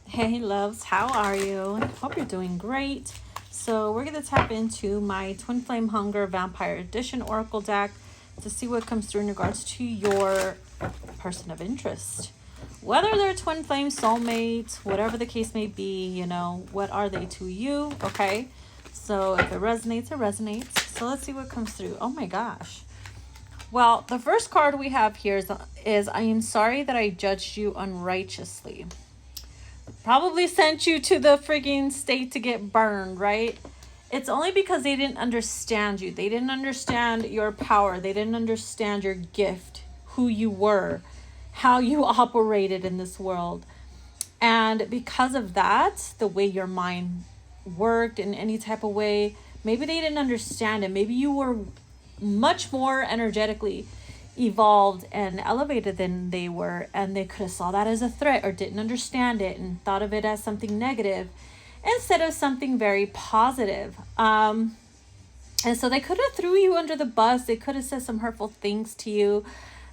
Hey loves, how are you? Hope you're doing great. So we're going to tap into my Twin Flame Hunger Vampire Edition Oracle deck to see what comes through in regards to your person of interest. Whether they're twin flame, soulmates, whatever the case may be, you know, what are they to you? Okay. So if it resonates, it resonates. So let's see what comes through. Oh my gosh. Well, the first card we have here is I am sorry that I judged you unrighteously. Probably sent you to the frigging state to get burned, right? It's only because they didn't understand you. They didn't understand your power. They didn't understand your gift, who you were, how you operated in this world. And because of that, the way your mind worked in any type of way, maybe they didn't understand it. Maybe you were much more energetically evolved and elevated than they were, and they could have saw that as a threat or didn't understand it and thought of it as something negative instead of something very positive. And so they could have threw you under the bus. They could have said some hurtful things to you.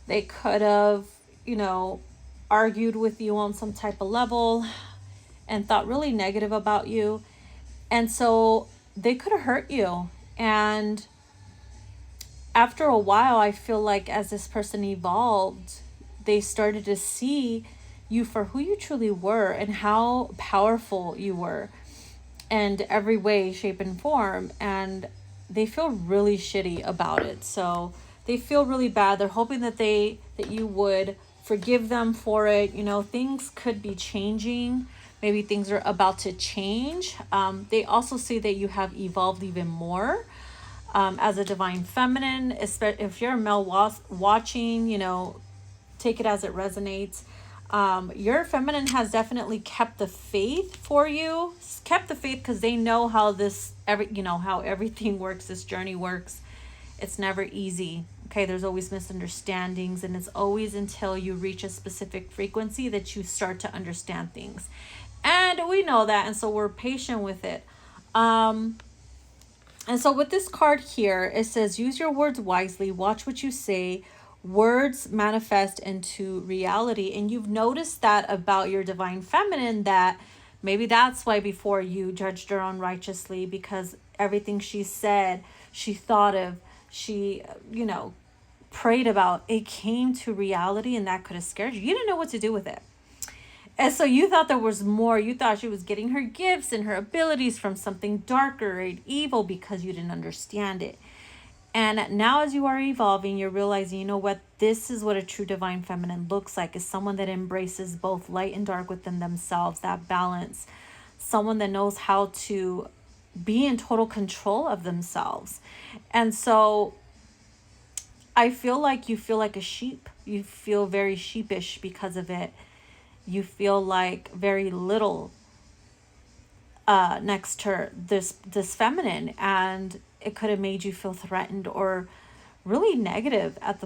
They could have, you know, argued with you on some type of level and thought really negative about you. And so they could have hurt you. And after a while, I feel like as this person evolved, they started to see you for who you truly were and how powerful you were in every way, shape, and form. And they feel really shitty about it. So they feel really bad. They're hoping that you would forgive them for it. You know, things could be changing. Maybe things are about to change. They also see that you have evolved even more. As a divine feminine, if you're a male watching, you know, take it as it resonates. Your feminine has definitely kept the faith for you, kept the faith because they know how how everything works, this journey works. It's never easy. Okay, there's always misunderstandings, and it's always until you reach a specific frequency that you start to understand things. And we know that, and so we're patient with it. And so with this card here, it says, use your words wisely, watch what you say, words manifest into reality. And you've noticed that about your divine feminine, that maybe that's why before you judged her unrighteously, because everything she said, she thought of, she, you know, prayed about, it came to reality, and that could have scared you. You didn't know what to do with it. And so you thought there was more. You thought she was getting her gifts and her abilities from something darker and evil because you didn't understand it. And now as you are evolving, you're realizing, you know what? This is what a true divine feminine looks like, is someone that embraces both light and dark within themselves, that balance. Someone that knows how to be in total control of themselves. And so I feel like you feel like a sheep. You feel very sheepish because of it. You feel like very little next to this feminine, and it could have made you feel threatened or really negative at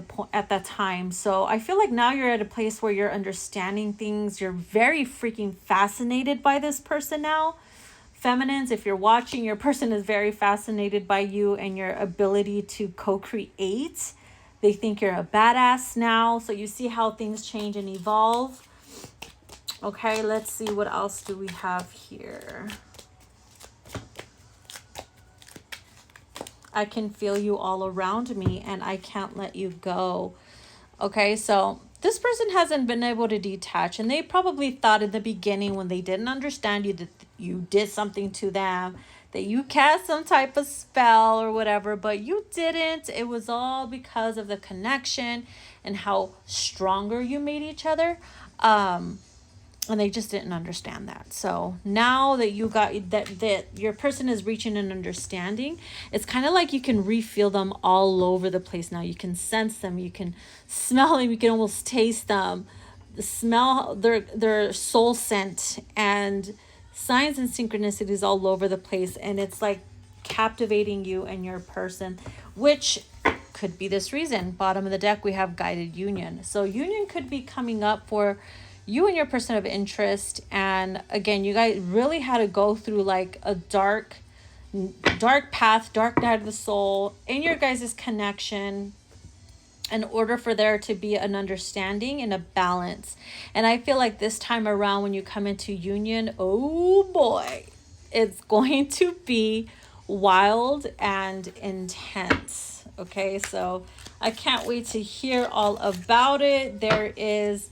that time. So I feel like now you're at a place where you're understanding things. You're very freaking fascinated by this person now. Feminines, if you're watching, your person is very fascinated by you and your ability to co-create. They think you're a badass now. So you see how things change and evolve. Okay, let's see, what else do we have here? I can feel you all around me and I can't let you go. Okay, so this person hasn't been able to detach, and they probably thought in the beginning when they didn't understand you that you did something to them, that you cast some type of spell or whatever, but you didn't. It was all because of the connection and how stronger you made each other. And they just didn't understand that. So now that you got that your person is reaching an understanding, it's kind of like you can refeel them all over the place now. You can sense them, you can smell them, you can almost taste them, smell their soul scent, and signs and synchronicities all over the place. And it's like captivating you and your person, which could be this reason. Bottom of the deck, we have guided union. So union could be coming up for you and your person of interest. And again, you guys really had to go through like a dark path, dark night of the soul in your guys' connection. in order for there to be an understanding and a balance. And I feel like this time around, when you come into union, oh boy, it's going to be wild and intense. Okay, so I can't wait to hear all about it. There is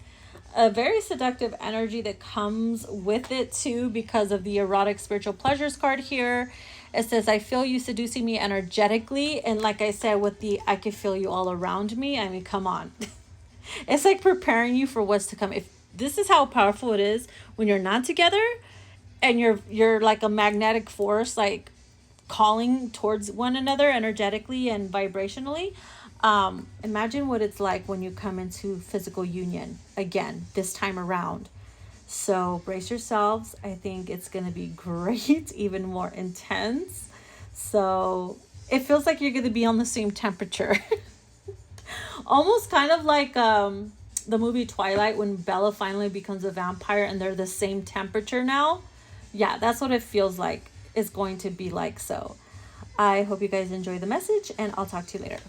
a very seductive energy that comes with it too, because of the erotic spiritual pleasures card here. It says, I feel you seducing me energetically. And like I said, with the I can feel you all around me, I mean, come on. It's like preparing you for what's to come. If this is how powerful it is when you're not together, and you're like a magnetic force, like calling towards one another energetically and vibrationally. Imagine what it's like when you come into physical union again this time around. So brace yourselves. I think it's going to be great, even more intense. So it feels like you're going to be on the same temperature. Almost kind of like the movie Twilight, when Bella finally becomes a vampire and they're the same temperature now. Yeah, that's what it feels like it's going to be like. So I hope you guys enjoy the message, and I'll talk to you later.